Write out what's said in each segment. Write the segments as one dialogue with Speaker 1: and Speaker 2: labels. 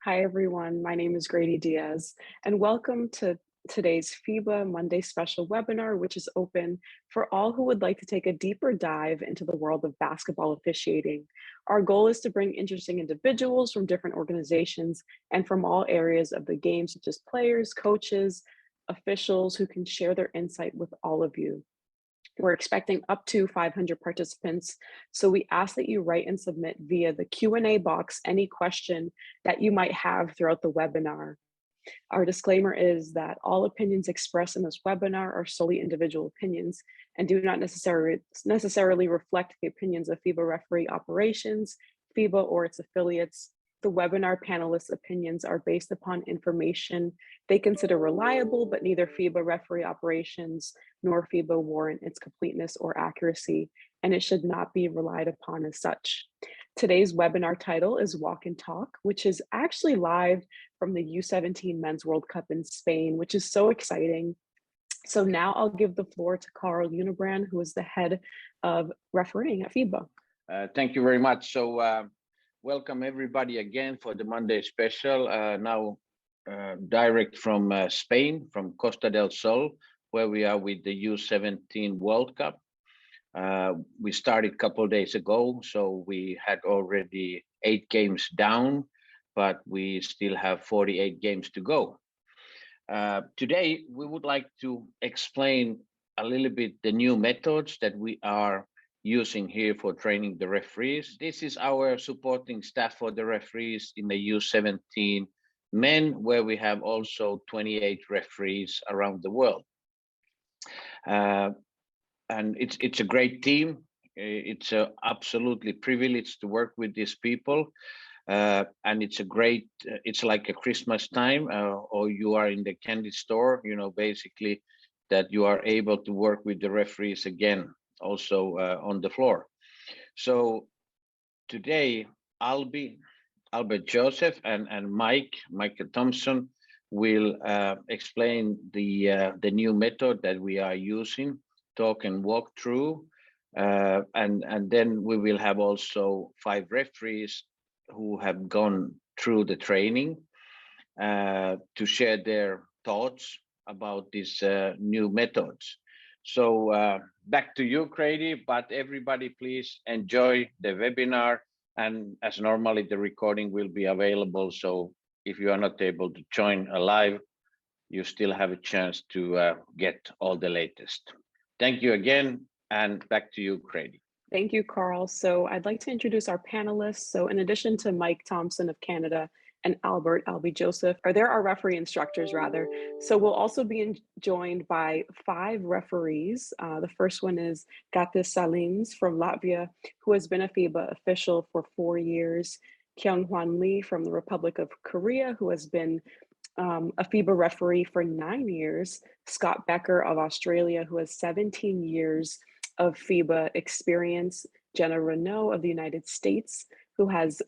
Speaker 1: Hi, everyone. My name is Grady Diaz, and welcome to today's FIBA Monday special webinar, which is open for all who would like to take a deeper dive into the world of basketball officiating. Our goal is to bring interesting individuals from different organizations and from all areas of the game, such as players, coaches, officials who can share their insight with all of you. We're expecting up to 500 participants, so we ask that you write and submit via the Q&A box any question that you might have throughout the webinar. Our disclaimer is that all opinions expressed in this webinar are solely individual opinions and do not necessarily reflect the opinions of FIBA referee operations, FIBA or its affiliates. The webinar panelists' opinions are based upon information they consider reliable, but neither FIBA referee operations nor FIBA warrant its completeness or accuracy, and it should not be relied upon as such. Today's webinar title is Walk and Talk, which is actually live from the U17 Men's World Cup in Spain, which is so exciting. So now I'll give the floor to Carl Unibrand, who is the head of refereeing at FIBA.
Speaker 2: Thank you very much. So welcome everybody again for the Monday special. Now direct from Spain, from Costa del Sol, where we are with the U17 World Cup. We started a couple of days ago, so we had already 8 games down, but we still have 48 games to go. Today, we would like to explain a little bit the new methods that we are using here for training the referees. This is our supporting staff for the referees in the U17 men, where we have also 28 referees around the world. And it's a great team. It's absolutely privileged to work with these people. And it's like a Christmas time, or you are in the candy store, basically that you are able to work with the referees again, also on the floor. So today, Albert Joseph and Michael Thompson will explain the new method that we are using, talk and walk through, and then we will have also 5 referees who have gone through the training to share their thoughts about these new methods. So back to you, Grady, but everybody please enjoy the webinar, and as normally the recording will be available, so if you are not able to join live, you still have a chance to get all the latest. Thank you again, and back to you, Grady.
Speaker 1: Thank you, Carl. So I'd like to introduce our panelists. So in addition to Mike Thompson of Canada and Albie Joseph, there are referee instructors rather. So we'll also be joined by 5 referees. The first one is Gatis Salims from Latvia, who has been a FIBA official for 4 years. Kyung Hwan Lee from the Republic of Korea, who has been a FIBA referee for 9 years. Scott Becker of Australia, who has 17 years of FIBA experience. Jenna Renault of the United States, who has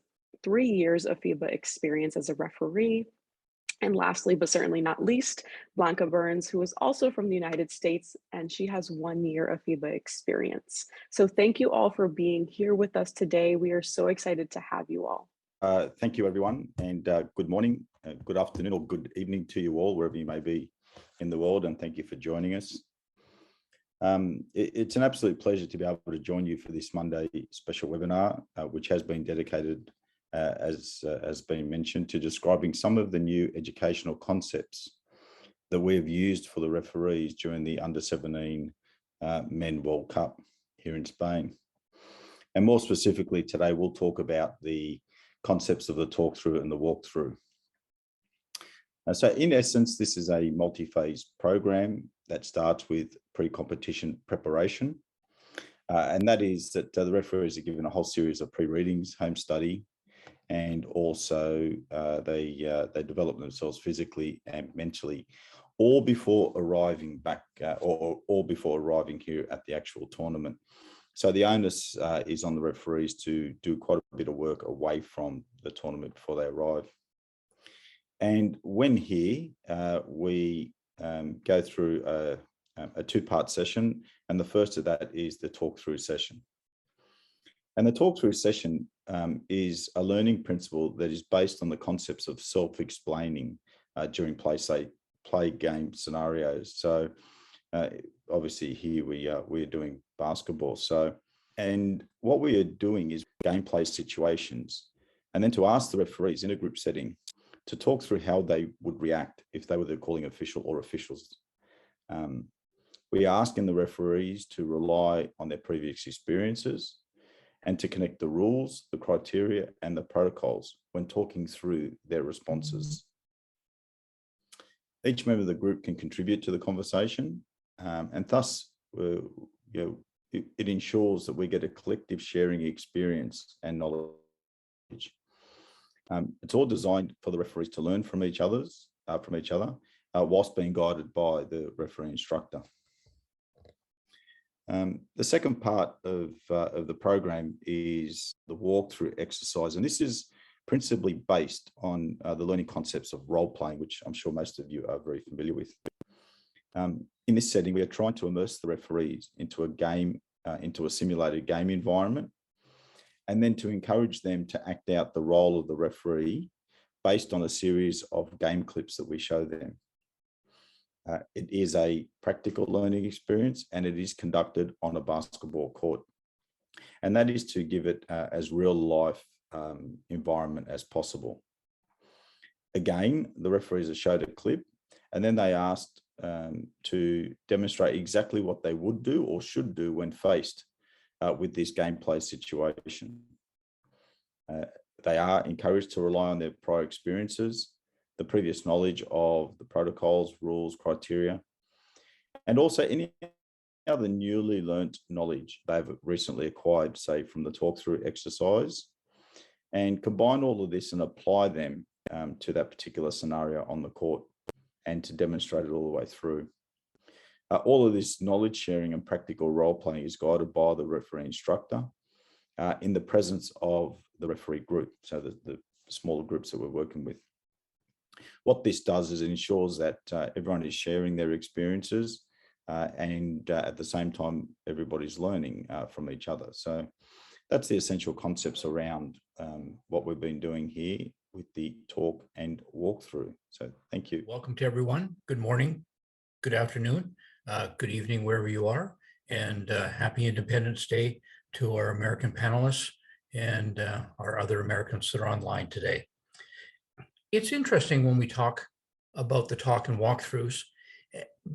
Speaker 1: 3 years of FIBA experience as a referee. And lastly, but certainly not least, Blanca Burns, who is also from the United States, and she has 1 year of FIBA experience. So thank you all for being here with us today. We are so excited to have you all.
Speaker 3: Thank you, everyone, and good morning, good afternoon, or good evening to you all, wherever you may be in the world, and thank you for joining us. It's an absolute pleasure to be able to join you for this Monday special webinar, which has been dedicated, as has been mentioned, to describing some of the new educational concepts that we have used for the referees during the Under-17 Men World Cup here in Spain. And more specifically, today we'll talk about the concepts of the talk-through and the walk-through. So in essence, this is a multi-phase program that starts with pre-competition preparation. And that is that the referees are given a whole series of pre-readings, home study, and also they develop themselves physically and mentally, all before arriving back or before arriving here at the actual tournament. So the onus is on the referees to do quite a bit of work away from the tournament before they arrive. And when here, we go through a 2-part session, and the first of that is the talk-through session. And the talk-through session is a learning principle that is based on the concepts of self-explaining during play game scenarios. So obviously here we're doing basketball. And what we are doing is gameplay situations, and then to ask the referees in a group setting to talk through how they would react if they were the calling official or officials. We are asking the referees to rely on their previous experiences and to connect the rules, the criteria, and the protocols when talking through their responses. Each member of the group can contribute to the conversation, and thus it ensures that we get a collective sharing experience and knowledge. It's all designed for the referees to learn from each other, whilst being guided by the referee instructor. The second part of the program is the walkthrough exercise, and this is principally based on the learning concepts of role playing, which I'm sure most of you are very familiar with. In this setting, we are trying to immerse the referees into a simulated game environment, and then to encourage them to act out the role of the referee based on a series of game clips that we show them. It is a practical learning experience, and it is conducted on a basketball court. And that is to give it as real life environment as possible. Again, the referees are showed a clip, and then they asked to demonstrate exactly what they would do or should do when faced with this gameplay situation. They are encouraged to rely on their prior experiences, the previous knowledge of the protocols, rules, criteria, and also any other newly learnt knowledge they've recently acquired, say from the talk-through exercise, and combine all of this and apply them to that particular scenario on the court, and to demonstrate it all the way through. All of this knowledge sharing and practical role playing is guided by the referee instructor in the presence of the referee group, so the smaller groups that we're working with. What this does is it ensures that everyone is sharing their experiences and at the same time, everybody's learning from each other. So that's the essential concepts around what we've been doing here with the talk and walkthrough. So thank you.
Speaker 4: Welcome to everyone. Good morning, good afternoon, good evening, wherever you are, and happy Independence Day to our American panelists and our other Americans that are online today. It's interesting when we talk about the talk and walkthroughs,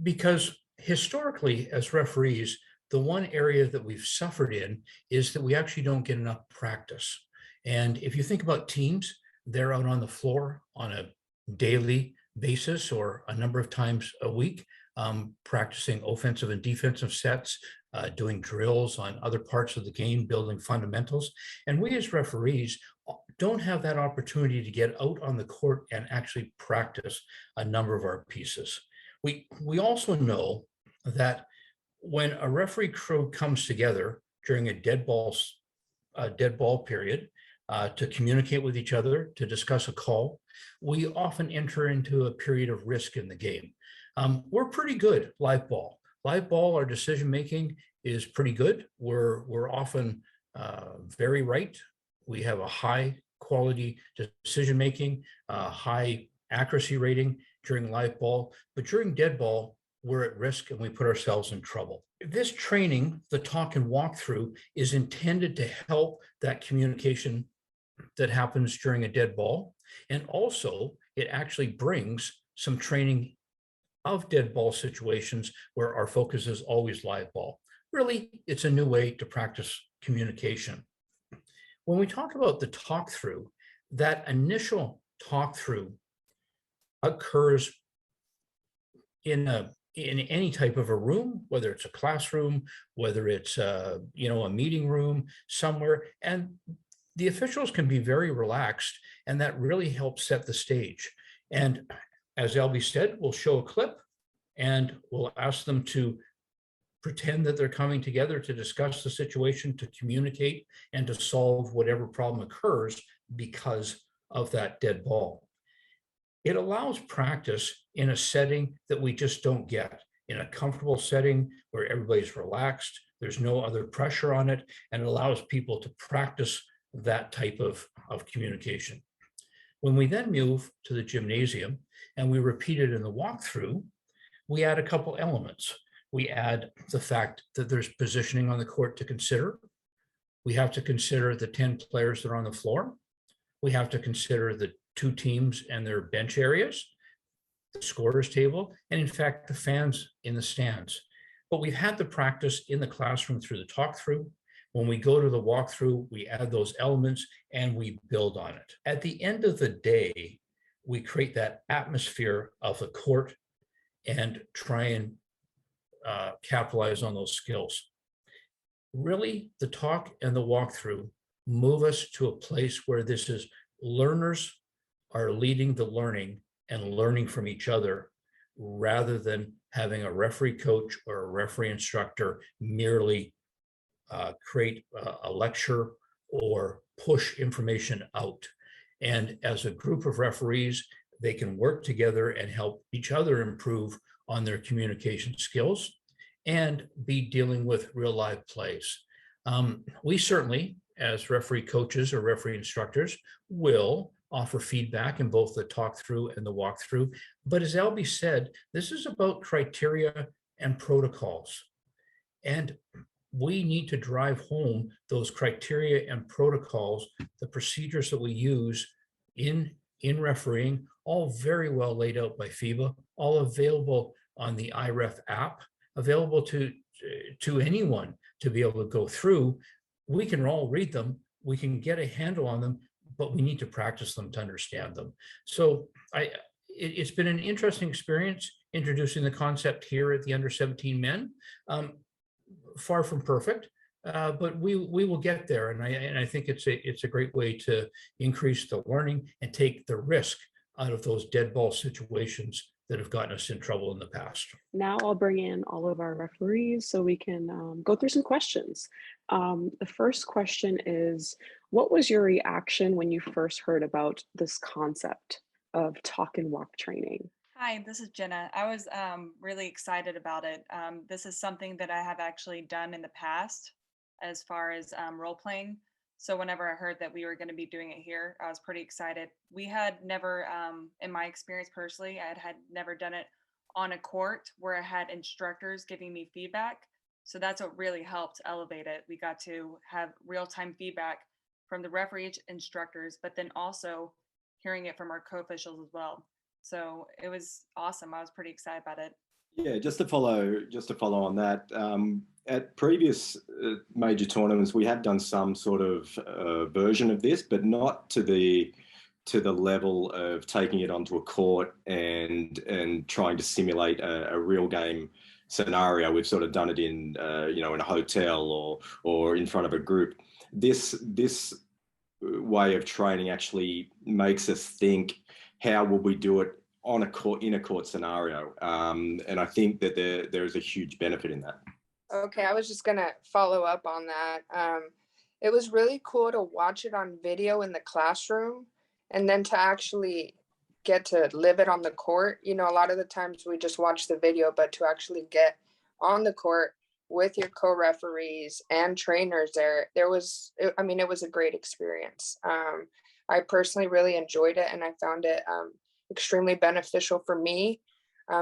Speaker 4: because historically as referees, the one area that we've suffered in is that we actually don't get enough practice. And if you think about teams, they're out on the floor on a daily basis or a number of times a week, practicing offensive and defensive sets, doing drills on other parts of the game, building fundamentals. And we as referees don't have that opportunity to get out on the court and actually practice a number of our pieces. We also know that when a referee crew comes together during a dead ball period to communicate with each other, to discuss a call, we often enter into a period of risk in the game. We're pretty good live ball. Live ball, our decision-making is pretty good. We're often very right. We have a high quality decision-making, high accuracy rating during live ball, but during dead ball, we're at risk and we put ourselves in trouble. This training, the talk and walkthrough, is intended to help that communication that happens during a dead ball. And also it actually brings some training of dead ball situations where our focus is always live ball. Really, it's a new way to practice communication. When we talk about the talk through, that initial talk through occurs in any type of a room, whether it's a classroom, whether it's a meeting room somewhere, and the officials can be very relaxed, and that really helps set the stage. And as Elby said, we'll show a clip and we'll ask them to pretend that they're coming together to discuss the situation, to communicate, and to solve whatever problem occurs because of that dead ball. It allows practice in a setting that we just don't get, in a comfortable setting where everybody's relaxed, there's no other pressure on it, and it allows people to practice that type of communication. When we then move to the gymnasium and we repeat it in the walkthrough, we add a couple elements. We add the fact that there's positioning on the court to consider. We have to consider the 10 players that are on the floor. We have to consider the 2 teams and their bench areas, the scorers table, and in fact, the fans in the stands. But we've had the practice in the classroom through the talk through. When we go to the walkthrough, we add those elements and we build on it. At the end of the day, we create that atmosphere of the court and try and capitalize on those skills. Really, the talk and the walkthrough move us to a place where this is learners are leading the learning and learning from each other, rather than having a referee coach or a referee instructor merely create a lecture or push information out. And as a group of referees, they can work together and help each other improve on their communication skills and be dealing with real live plays. We certainly, as referee coaches or referee instructors, will offer feedback in both the talk through and the walkthrough. But as Albie said, this is about criteria and protocols. And we need to drive home those criteria and protocols, the procedures that we use in refereeing, all very well laid out by FIBA, all available on the IREF app, available to anyone to be able to go through. We can all read them, we can get a handle on them, but we need to practice them to understand them. So it's been an interesting experience introducing the concept here at the under 17 men. Far from perfect, but we will get there. And I think it's a great way to increase the learning and take the risk out of those dead ball situations that have gotten us in trouble in the past.
Speaker 1: Now I'll bring in all of our referees so we can go through some questions. The first question is, what was your reaction when you first heard about this concept of talk and walk training?
Speaker 5: Hi, this is Jenna. I was really excited about it. This is something that I have actually done in the past as far as role playing. So whenever I heard that we were going to be doing it here, I was pretty excited. We had never, in my experience personally, I had never done it on a court where I had instructors giving me feedback. So that's what really helped elevate it. We got to have real-time feedback from the referee instructors, but then also hearing it from our co-officials as well. So it was awesome. I was pretty excited about it.
Speaker 6: Yeah, just to follow on that, at previous major tournaments, we have done some sort of version of this, but not to the level of taking it onto a court and trying to simulate a real game scenario. We've sort of done it in in a hotel or in front of a group. This way of training actually makes us think, how will we do it on a court, in a court scenario? And I think that there is a huge benefit in that.
Speaker 7: Okay, I was just gonna follow up on that. It was really cool to watch it on video in the classroom and then to actually get to live it on the court. You know, a lot of the times we just watch the video, but to actually get on the court with your co-referees and trainers it was a great experience. I personally really enjoyed it, and I found it extremely beneficial for me,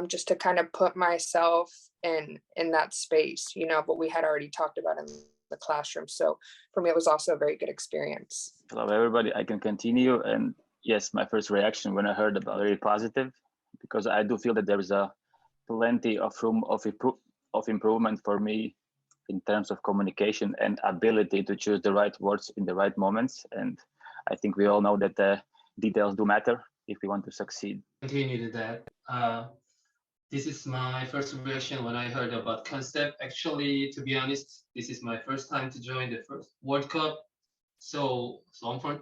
Speaker 7: just to kind of put myself in that space, what we had already talked about in the classroom. So for me, it was also a very good experience.
Speaker 8: Hello, everybody. I can continue. And yes, my first reaction when I heard about it, very positive, because I do feel that there is a plenty of room of improvement for me in terms of communication and ability to choose the right words in the right moments. And I think we all know that the details do matter if we want to succeed.
Speaker 9: Continue to that. This is my first reaction when I heard about concept. Actually, to be honest, this is my first time to join the first World Cup. So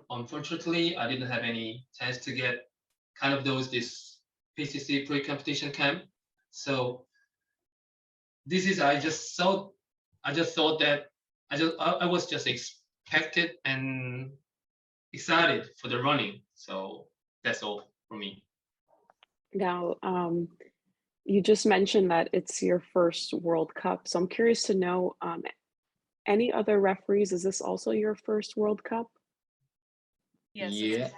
Speaker 9: unfortunately, I didn't have any chance to get kind of this PCC pre-competition camp. So I was just expected and excited for the running. So that's all for me.
Speaker 1: Now, you just mentioned that it's your first World Cup. So I'm curious to know, any other referees, is this also your first World Cup?
Speaker 5: Yes,
Speaker 9: Yeah.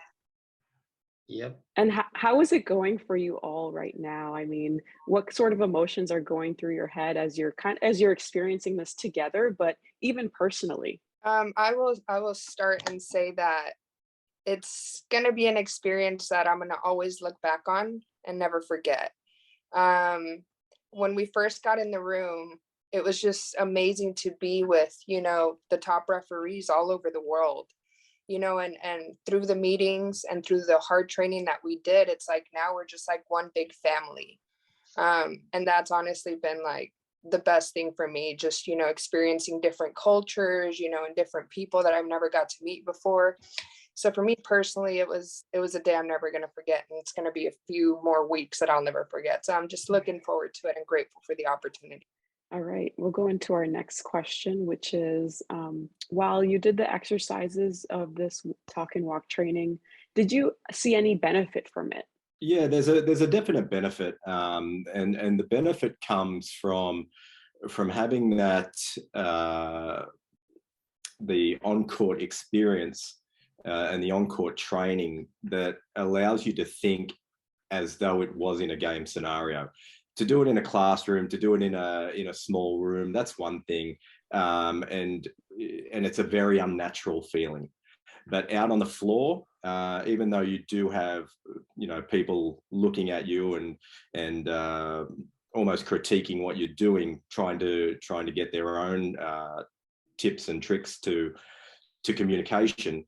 Speaker 9: Yep.
Speaker 1: And how is it going for you all right now? I mean, what sort of emotions are going through your head as you're experiencing this together, but even personally?
Speaker 7: I will start and say that it's gonna be an experience that I'm gonna always look back on and never forget. Um, when we first got in the room, it was just amazing to be with, the top referees all over the world, and through the meetings and through the hard training that we did, it's like now we're just like one big family. And that's honestly been like the best thing for me, just, experiencing different cultures, and different people that I've never got to meet before. So for me personally, it was a day I'm never going to forget, and it's going to be a few more weeks that I'll never forget. So I'm just looking forward to it and grateful for the opportunity.
Speaker 1: All right, we'll go into our next question, which is, while you did the exercises of this talk and walk training, did you see any benefit from it?
Speaker 6: Yeah, there's a definite benefit, and the benefit comes from having that the on-court experience and the on-court training that allows you to think as though it was in a game scenario. To do it in a classroom, to do it in a small room, that's one thing, and it's a very unnatural feeling. But out on the floor, even though you do have people looking at you and almost critiquing what you're doing, trying to get their own tips and tricks to communication,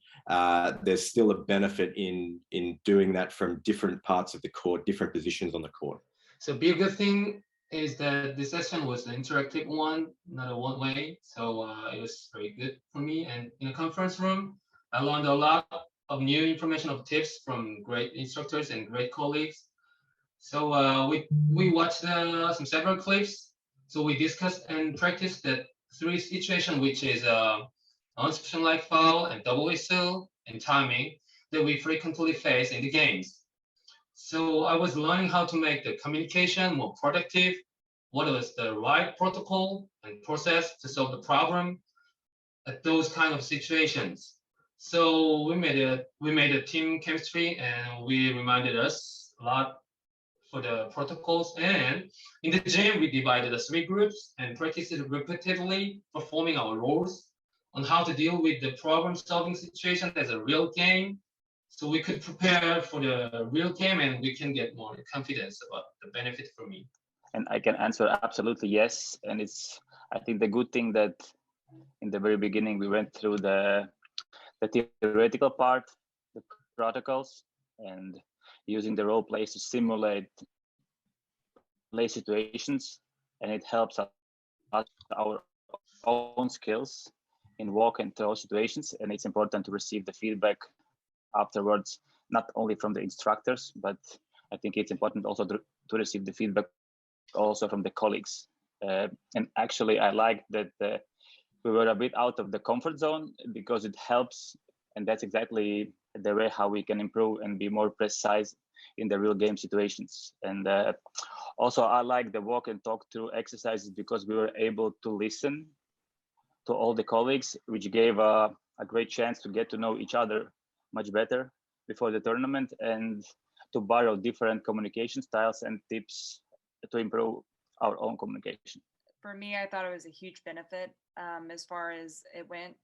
Speaker 6: there's still a benefit in doing that from different parts of the court, different positions on the court.
Speaker 9: So bigger thing is that the session was an interactive one, not a one way. So it was very good for me. And in a conference room, I learned a lot of new information of tips from great instructors and great colleagues. So we watched some several clips. So we discussed and practiced the three situations, which is unsportsmanlike foul and double whistle and timing that we frequently face in the games. So I was learning how to make the communication more productive, what was the right protocol and process to solve the problem at those kind of situations. So we made a team chemistry, and we reminded us a lot for the protocols. And in the gym, we divided the three groups and practiced it repeatedly, performing our roles on how to deal with the problem solving situation as a real game. So we could prepare for the real game, and we can get more confidence about the benefit for me.
Speaker 8: And I can answer absolutely yes. And it's, I think, the good thing that in the very beginning we went through the theoretical part, the protocols, and using the role plays to simulate play situations, and it helps us our own skills in walk and throw situations. And it's important to receive the feedback afterwards, not only from the instructors, but I think it's important also to receive the feedback also from the colleagues. And actually, I like that we were a bit out of the comfort zone, because it helps, and that's exactly the way how we can improve and be more precise in the real game situations. And also, I like the walk and talk through exercises, because we were able to listen to all the colleagues, which gave a great chance to get to know each other much better before the tournament, and to borrow different communication styles and tips to improve our own communication.
Speaker 5: For me, I thought it was a huge benefit as far as it went.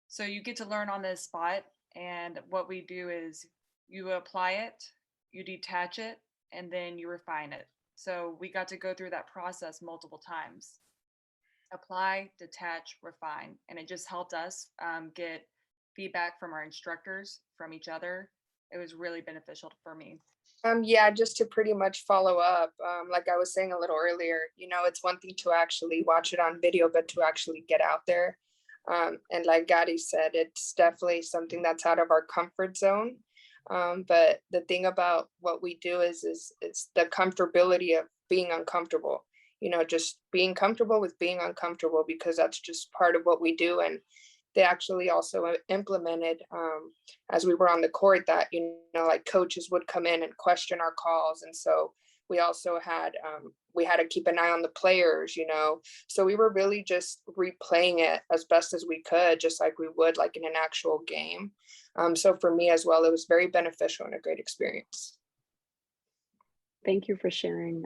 Speaker 5: So you get to learn on the spot, and what we do is you apply it, you detach it, and then you refine it. So we got to go through that process multiple times. Apply, detach, refine. And it just helped us get feedback from our instructors, from each other. It was really beneficial for me.
Speaker 7: Yeah, just to pretty much follow up, like I was saying a little earlier, it's one thing to actually watch it on video, but to actually get out there. And like Gadi said, it's definitely something that's out of our comfort zone. But the thing about what we do is it's the comfortability of being uncomfortable, just being comfortable with being uncomfortable, because that's just part of what we do. And they actually also implemented, as we were on the court, that, like coaches would come in and question our calls. And so we also had we had to keep an eye on the players, so we were really just replaying it as best as we could, just like we would like in an actual game. So for me as well, it was very beneficial and a great experience.
Speaker 1: Thank you for sharing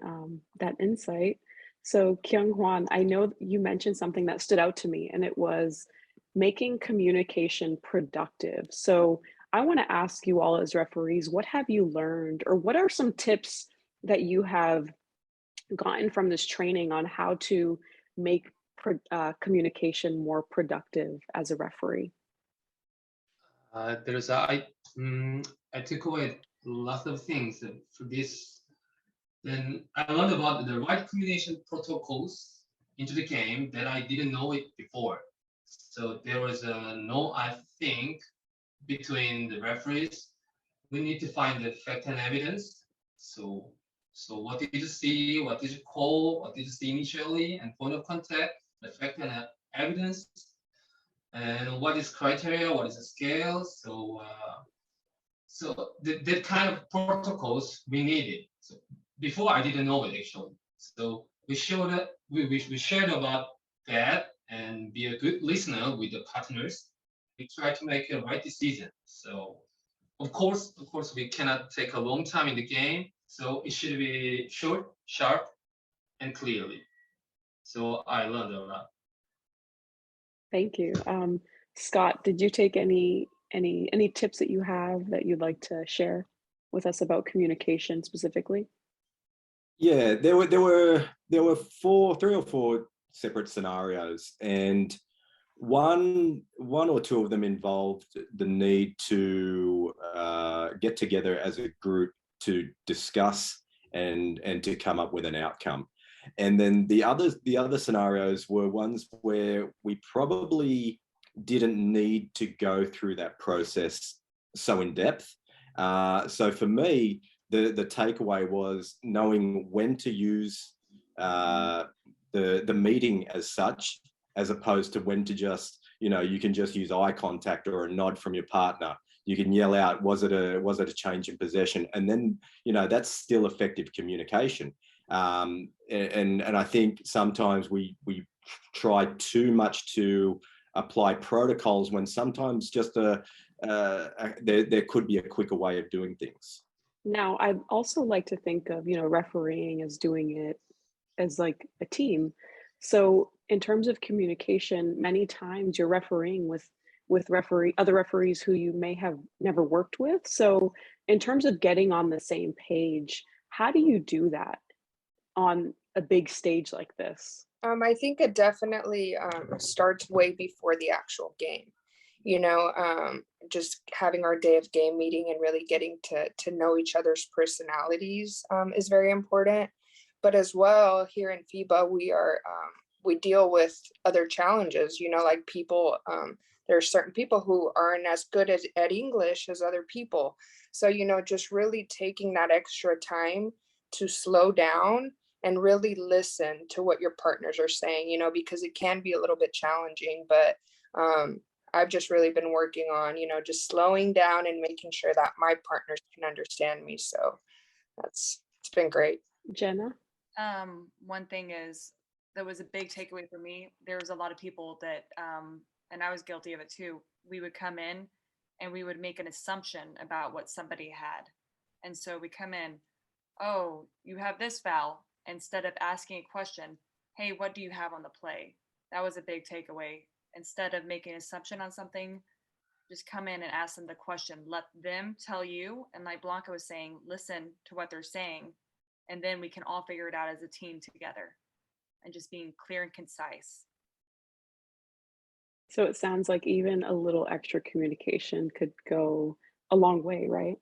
Speaker 1: that insight. So Kyung Hwan, I know you mentioned something that stood out to me, and it was making communication productive. So I want to ask you all as referees, what have you learned, or what are some tips that you have gotten from this training on how to make communication more productive as a referee?
Speaker 9: I took away lots of things for this. Then I learned about the right communication protocols into the game that I didn't know it before. So there was I think, between the referees. We need to find the fact and evidence. So what did you see? What did you call? What did you see initially? And point of contact, the fact and evidence. And what is criteria? What is the scale? So that kind of protocols we needed. So before I didn't know it actually. So we showed that we shared about that and be a good listener with the partners. We try to make a right decision. So of course, we cannot take a long time in the game. So it should be short, sharp, and clearly. So I learned a lot.
Speaker 1: Thank you. Scott, did you take any tips that you have that you'd like to share with us about communication specifically?
Speaker 6: Yeah, there were 3 or 4 separate scenarios, and one or two of them involved the need to get together as a group to discuss and to come up with an outcome. And then the other scenarios were ones where we probably didn't need to go through that process so in depth. So for me, the takeaway was knowing when to use the meeting as such, as opposed to when to just, you can just use eye contact or a nod from your partner. You can yell out, was it a change in possession? And then, that's still effective communication. And I think sometimes we try too much to apply protocols when sometimes just there could be a quicker way of doing things.
Speaker 1: Now, I'd also like to think of, refereeing as doing it as like a team. So in terms of communication, many times you're refereeing with other referees who you may have never worked with. So in terms of getting on the same page, how do you do that on a big stage like this?
Speaker 7: I think it definitely starts way before the actual game. Just having our day of game meeting and really getting to know each other's personalities is very important. But as well, here in FIBA, we deal with other challenges. Like people. There are certain people who aren't as good at English as other people. So just really taking that extra time to slow down and really listen to what your partners are saying. Because it can be a little bit challenging, but I've just really been working on, just slowing down and making sure that my partners can understand me. So it's been great.
Speaker 1: Jenna?
Speaker 5: One thing is, that was a big takeaway for me. There was a lot of people that, and I was guilty of it too. We would come in and we would make an assumption about what somebody had. And so we come in, oh, you have this foul, instead of asking a question, hey, what do you have on the play? That was a big takeaway. Instead of making an assumption on something, just come in and ask them the question. Let them tell you. And like Blanca was saying, listen to what they're saying. And then we can all figure it out as a team together, and just being clear and concise.
Speaker 1: So it sounds like even a little extra communication could go a long way, right?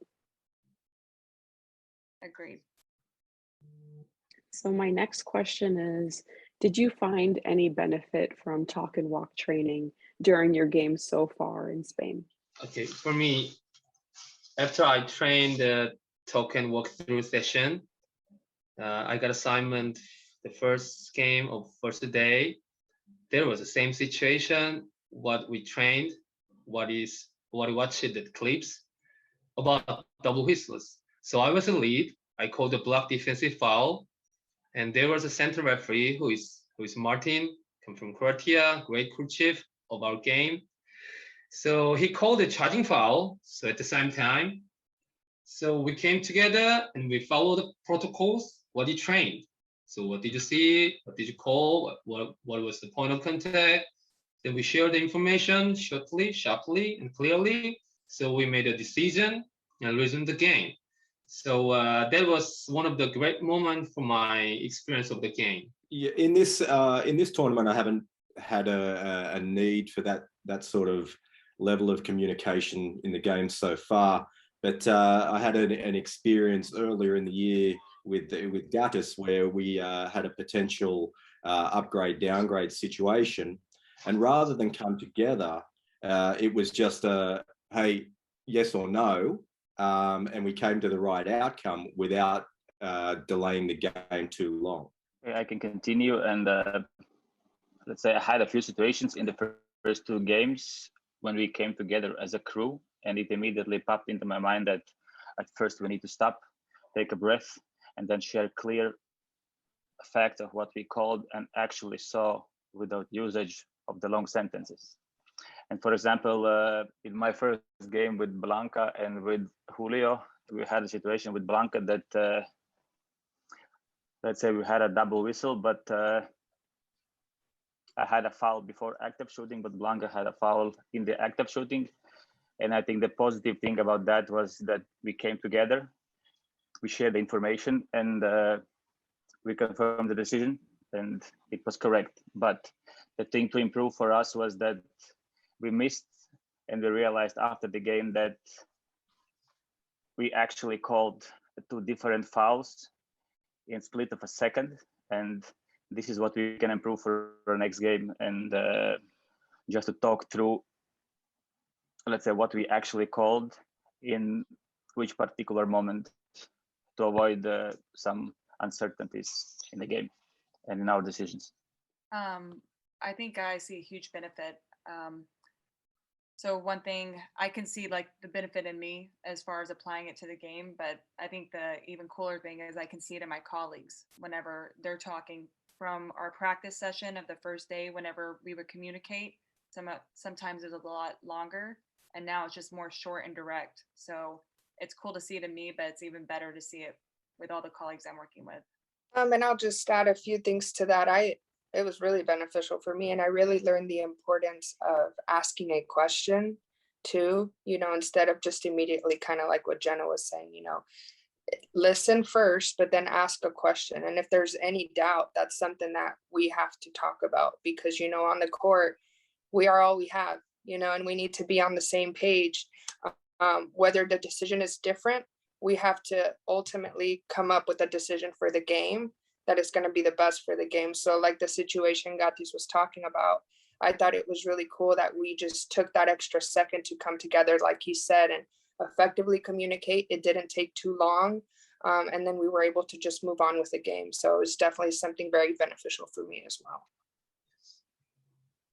Speaker 5: Agreed.
Speaker 1: So my next question is, did you find any benefit from talk and walk training during your game so far in Spain?
Speaker 9: Okay, for me, after I trained the talk and walk through session, I got assignment the first game of first day. There was the same situation. What we trained, what we watched the clips about double whistles. So I was a lead. I called the block defensive foul, And there was a center referee who is Martin, come from Croatia, great crew chief of our game. So he called a charging foul. So at the same time, so we came together and we followed the protocols, what he trained. So what did you see? What did you call? What was the point of contact? Then we shared the information shortly, sharply, and clearly. So we made a decision and resumed the game. So that was one of the great moments for my experience of the game.
Speaker 6: Yeah, in this tournament, I haven't had a need for that sort of level of communication in the game so far. But I had an experience earlier in the year with Gatus where we had a potential upgrade downgrade situation, and rather than come together, it was just a hey, yes or no, and we came to the right outcome without delaying the game too long.
Speaker 8: I can continue, and let's say I had a few situations in the first two games when we came together as a crew, and it immediately popped into my mind that at first we need to stop, take a breath, and then share clear facts of what we called and actually saw without usage of the long sentences. And for example, in my first game with Blanca and with Julio, we had a situation with Blanca that, let's say we had a double whistle, but I had a foul before active shooting, but Blanca had a foul in the active shooting. And I think the positive thing about that was that we came together, we shared the information, and we confirmed the decision, and it was correct. But the thing to improve for us was that we missed, and we realized after the game that we actually called two different fouls in split of a second, and this is what we can improve for our next game. And just to talk through, let's say, what we actually called in which particular moment to avoid some uncertainties in the game and in our decisions.
Speaker 5: I think I see a huge benefit. So one thing I can see, like, the benefit in me as far as applying it to the game, but I think the even cooler thing is I can see it in my colleagues whenever they're talking from our practice session of the first day. Whenever we would communicate, sometimes it's a lot longer, and now it's just more short and direct. So it's cool to see it in me, but it's even better to see it with all the colleagues I'm working with.
Speaker 7: And I'll just add a few things to that. It was really beneficial for me, and I really learned the importance of asking a question too, instead of just immediately kind of like what Jenna was saying, listen first, but then ask a question. And if there's any doubt, that's something that we have to talk about, because, on the court, we are all we have, and we need to be on the same page. Whether the decision is different, we have to ultimately come up with a decision for the game that is going to be the best for the game. So like the situation Gatis was talking about, I thought it was really cool that we just took that extra second to come together, like he said, and effectively communicate. It didn't take too long. And then we were able to just move on with the game. So it was definitely something very beneficial for me as well.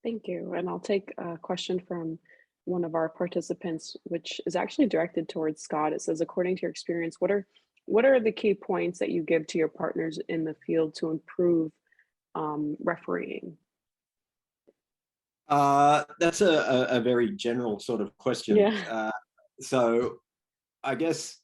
Speaker 1: Thank you. And I'll take a question from one of our participants, which is actually directed towards Scott. It says, according to your experience, what are the key points that you give to your partners in the field to improve refereeing?
Speaker 6: That's a very general sort of question.
Speaker 1: Yeah.
Speaker 6: So I guess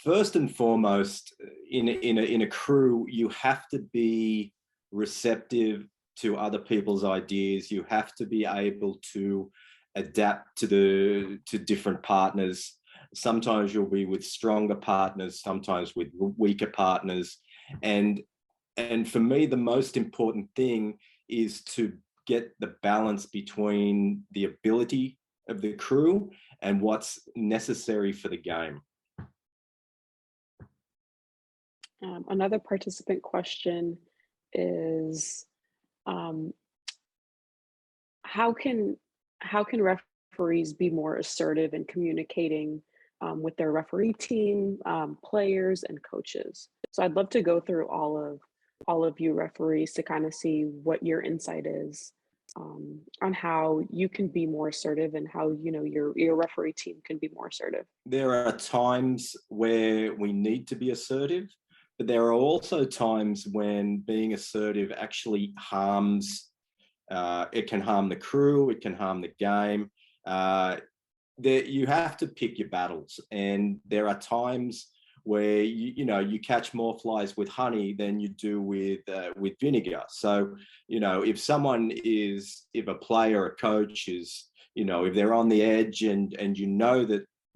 Speaker 6: first and foremost, in a crew, you have to be receptive to other people's ideas. You have to be able to adapt to different partners. Sometimes you'll be with stronger partners, sometimes with weaker partners. And for me, the most important thing is to get the balance between the ability of the crew and what's necessary for the game.
Speaker 1: Another participant question is, how can referees be more assertive in communicating with their referee team, players, and coaches? So I'd love to go through all of you referees to kind of see what your insight is on how you can be more assertive and how your referee team can be more assertive.
Speaker 6: There are times where we need to be assertive, but there are also times when being assertive actually harms. It can harm the crew. It can harm the game. You have to pick your battles, and there are times where you catch more flies with honey than you do with vinegar. So if a player, a coach is, if they're on the edge and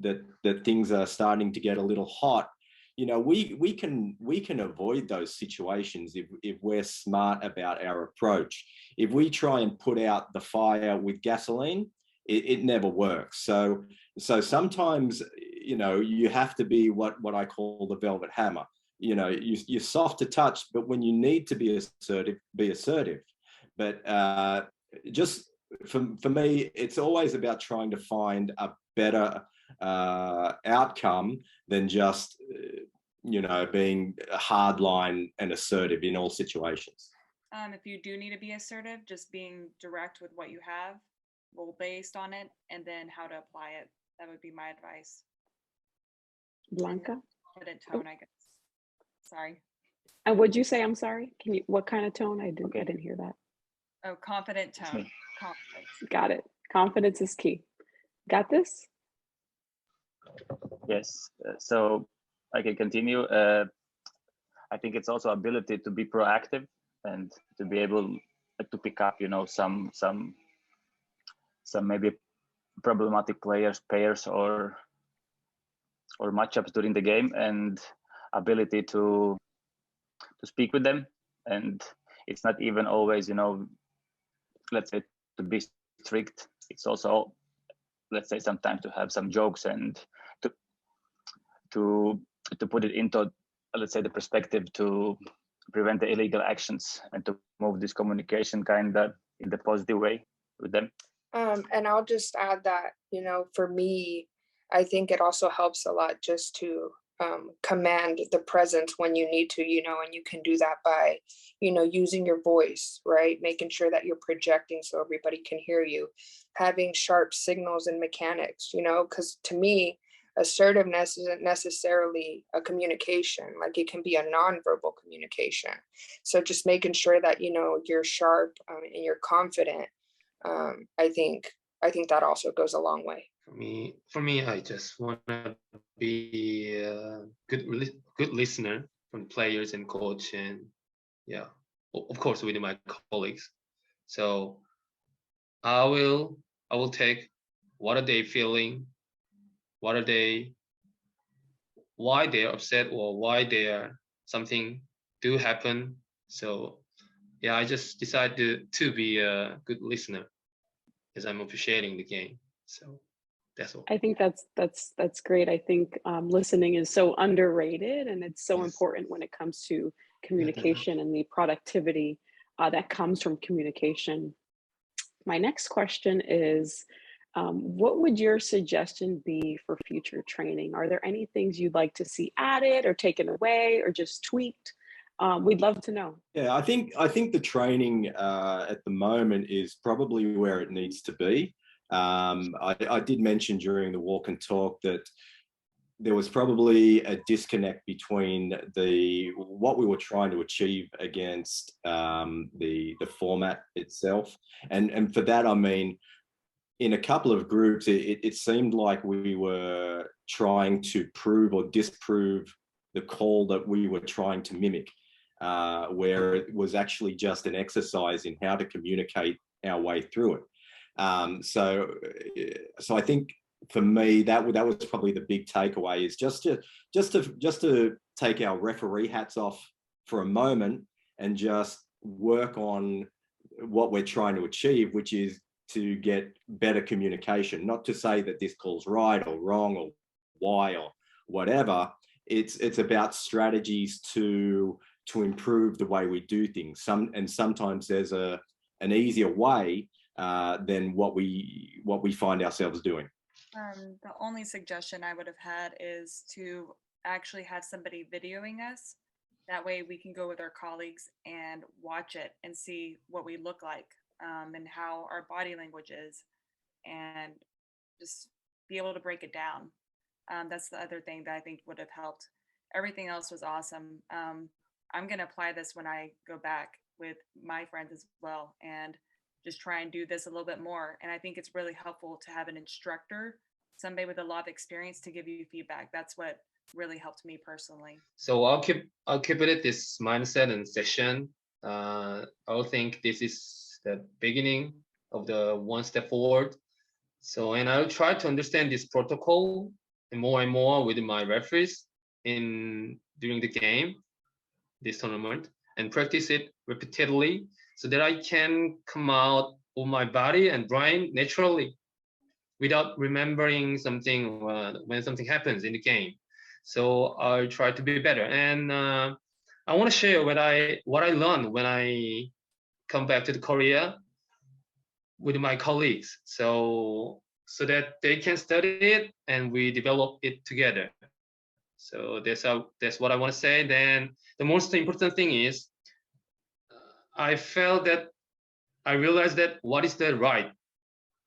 Speaker 6: that things are starting to get a little hot, we can avoid those situations if we're smart about our approach. If we try and put out the fire with gasoline, it never works. So sometimes you have to be what I call the velvet hammer. You're soft to touch, but when you need to be assertive, be assertive. But just for me, it's always about trying to find a better outcome than just being hardline and assertive in all situations.
Speaker 5: If you do need to be assertive, just being direct with what you have, role based on it, and then how to apply it. That would be my advice.
Speaker 1: Blanca?
Speaker 5: Confident tone, I guess. Sorry.
Speaker 1: And what'd you say? I'm sorry. What kind of tone? I
Speaker 8: Okay.
Speaker 1: didn't hear that.
Speaker 5: Oh, confident tone. Confidence.
Speaker 1: Got it. Confidence is key. Got this?
Speaker 8: Yes. So I can continue. I think it's also ability to be proactive and to be able to pick up, some maybe problematic pairs or matchups during the game, and ability to speak with them. And it's not even always, let's say, to be strict. It's also, let's say, sometimes to have some jokes and to put it into, let's say, the perspective to prevent the illegal actions and to move this communication kind of in the positive way with them.
Speaker 7: And I'll just add that, for me, I think it also helps a lot just to command the presence when you need to, and you can do that by, using your voice, right? Making sure that you're projecting so everybody can hear you, having sharp signals and mechanics, because to me, assertiveness isn't necessarily a communication, like it can be a nonverbal communication. So just making sure that, you're sharp and you're confident. I think that also goes a long way.
Speaker 9: For me, I just want to be a good listener from players and coach, and yeah, of course with my colleagues. So I will take what are they feeling, what are they, why they're upset or why they're something do happen. So yeah, I just decided to be a good listener as I'm appreciating the game. So that's all.
Speaker 1: I think that's great. I think listening is so underrated, and it's so
Speaker 9: Yes.
Speaker 1: important when it comes to communication and the productivity that comes from communication. My next question is, what would your suggestion be for future training? Are there any things you'd like to see added or taken away or just tweaked? We'd love to know.
Speaker 6: Yeah, I think the training at the moment is probably where it needs to be. I did mention during the walk and talk that there was probably a disconnect between what we were trying to achieve against the format itself, and for that I mean, in a couple of groups, it seemed like we were trying to prove or disprove the call that we were trying to mimic, where it was actually just an exercise in how to communicate our way through it. So I think for me that was probably the big takeaway, is just to take our referee hats off for a moment and just work on what we're trying to achieve, which is to get better communication. Not to say that this call's right or wrong or why or whatever. It's about strategies to improve the way we do things. Sometimes there's an easier way than what we find ourselves doing.
Speaker 5: The only suggestion I would have had is to actually have somebody videoing us. That way we can go with our colleagues and watch it and see what we look like, and how our body language is, and just be able to break it down. That's the other thing that I think would have helped. everything else was awesome. I'm going to apply this when I go back with my friends as well and just try and do this a little bit more. And I think it's really helpful to have an instructor, somebody with a lot of experience to give you feedback. That's what really helped me personally.
Speaker 9: So I'll keep it at this mindset and session. I'll think this is the beginning of the one step forward. So, and I'll try to understand this protocol and more with my referees during the game, this tournament, and practice it repeatedly so that I can come out of my body and brain naturally without remembering something when something happens in the game. So I try to be better, and I want to share what I learned when I come back to the Korea with my colleagues, so that they can study it and we develop it together. So that's what I want to say. Then the most important thing is I felt that I realized that what is the right,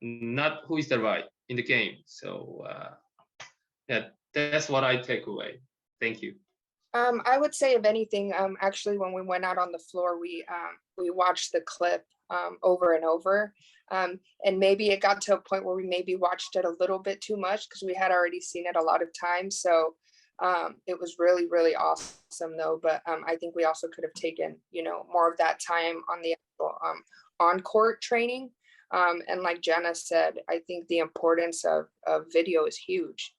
Speaker 9: not who is the right in the game. So yeah, that's what I take away. Thank you.
Speaker 7: I would say, if anything, actually, when we went out on the floor, we watched the clip over and over, and maybe it got to a point where we maybe watched it a little bit too much because we had already seen it a lot of times. So it was really, really awesome, though. But I think we also could have taken, more of that time on the actual on-court training. And like Jenna said, I think the importance of video is huge,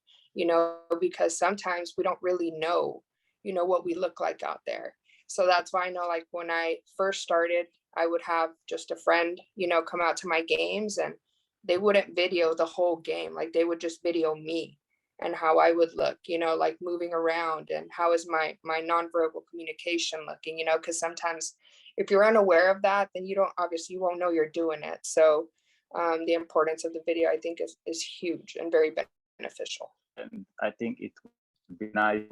Speaker 7: because sometimes we don't really know what we look like out there. So that's why I know, like, when I first started, I would have just a friend, come out to my games, and they wouldn't video the whole game. Like, they would just video me and how I would look, like moving around, and how is my nonverbal communication looking, because sometimes if you're unaware of that, then you won't know you're doing it. So the importance of the video, I think, is huge and very beneficial.
Speaker 8: And I think it would be nice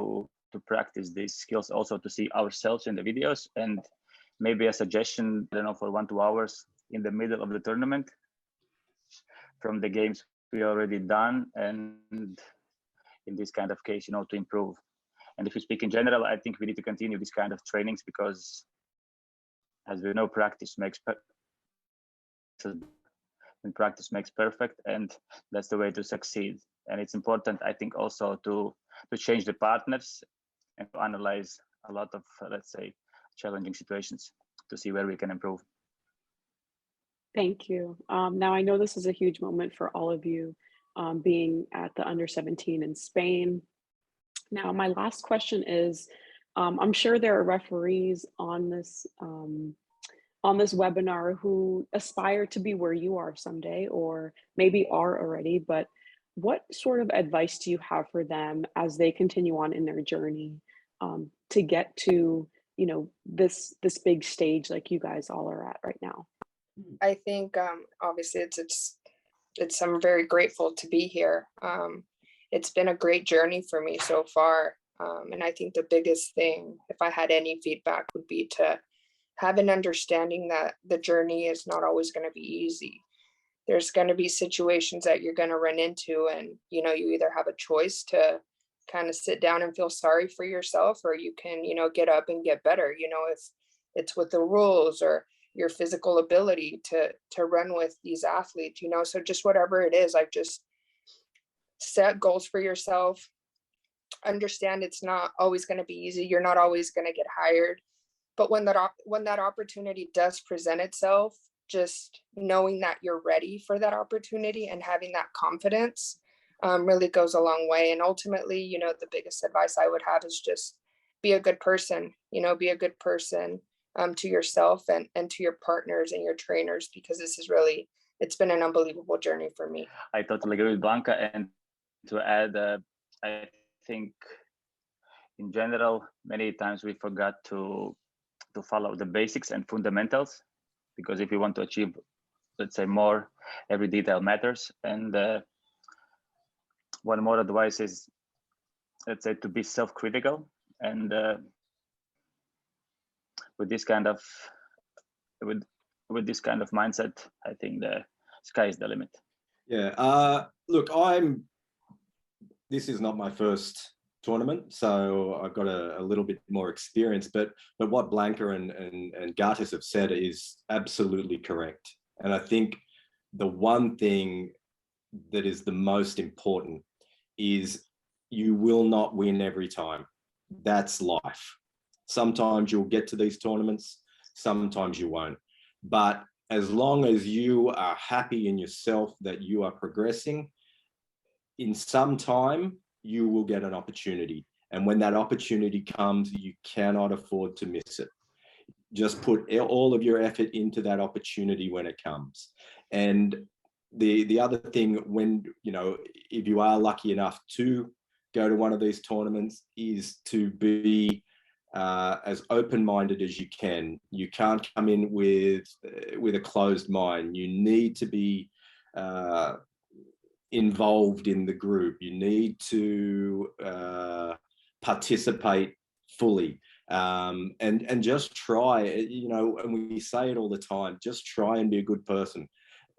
Speaker 8: to practice these skills, also to see ourselves in the videos, and maybe a suggestion, I don't know, for 1-2 hours in the middle of the tournament from the games we already done, and in this kind of case, to improve. And if we speak in general, I think we need to continue this kind of trainings, because as we know, practice makes perfect, and that's the way to succeed. And it's important, I think, also to change the partners and to analyze a lot of, let's say, challenging situations to see where we can improve.
Speaker 1: Thank you. Now, I know this is a huge moment for all of you, being at the under 17 in Spain. Now, my last question is, I'm sure there are referees on this webinar who aspire to be where you are someday, or maybe are already, but what sort of advice do you have for them as they continue on in their journey to get to, this big stage like you guys all are at right now?
Speaker 7: I think obviously I'm very grateful to be here. It's been a great journey for me so far. And I think the biggest thing, if I had any feedback, would be to have an understanding that the journey is not always going to be easy. There's going to be situations that you're going to run into, and you either have a choice to kind of sit down and feel sorry for yourself, or you can get up and get better, if it's with the rules or your physical ability to run with these athletes, so just whatever it is, like, just set goals for yourself. Understand it's not always going to be easy. You're not always going to get hired, but when that opportunity does present itself, just knowing that you're ready for that opportunity and having that confidence really goes a long way. And ultimately, the biggest advice I would have is just be a good person, be a good person to yourself and to your partners and your trainers, because it's been an unbelievable journey for me.
Speaker 8: I totally agree with Blanca, and to add, I think in general, many times we forgot to follow the basics and fundamentals, because if you want to achieve, let's say, more, every detail matters. And one more advice is, let's say, to be self-critical, and with this kind of mindset, I think the sky is the limit.
Speaker 6: Yeah. Look, this is not my first tournament, so I've got a little bit more experience. But what Blanca and Gatis have said is absolutely correct. And I think the one thing that is the most important is you will not win every time. That's life. Sometimes you'll get to these tournaments, sometimes you won't. But as long as you are happy in yourself that you are progressing, in some time, you will get an opportunity. And when that opportunity comes, you cannot afford to miss it. Just put all of your effort into that opportunity when it comes. And the other thing, when, you know, if you are lucky enough to go to one of these tournaments, is to be as open-minded as you can. You can't come in with a closed mind. You need to be involved in the group. You need to participate fully, and just try, you know, and we say it all the time, just try and be a good person.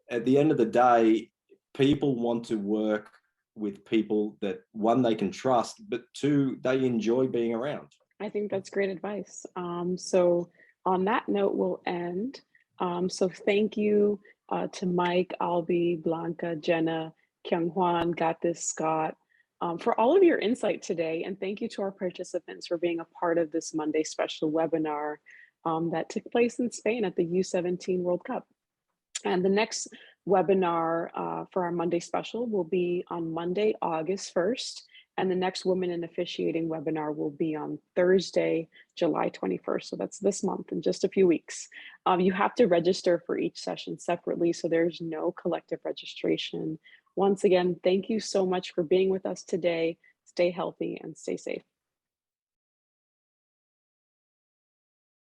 Speaker 6: At the end of the day, people want to work with people that, one, they can trust, but two, they enjoy being around.
Speaker 1: I think that's great advice. So on that note, we'll end. So thank you to Mike, Albie, Blanca, Jenna, Kyung Hwan, Got This, Scott, for all of your insight today. And thank you to our participants for being a part of this Monday special webinar that took place in Spain at the U17 World Cup. And the next webinar for our Monday special will be on Monday, August 1st. And the next Women in Officiating webinar will be on Thursday, July 21st. So that's this month, in just a few weeks. You have to register for each session separately, so there's no collective registration. Once again, thank you so much for being with us today. Stay healthy and stay safe.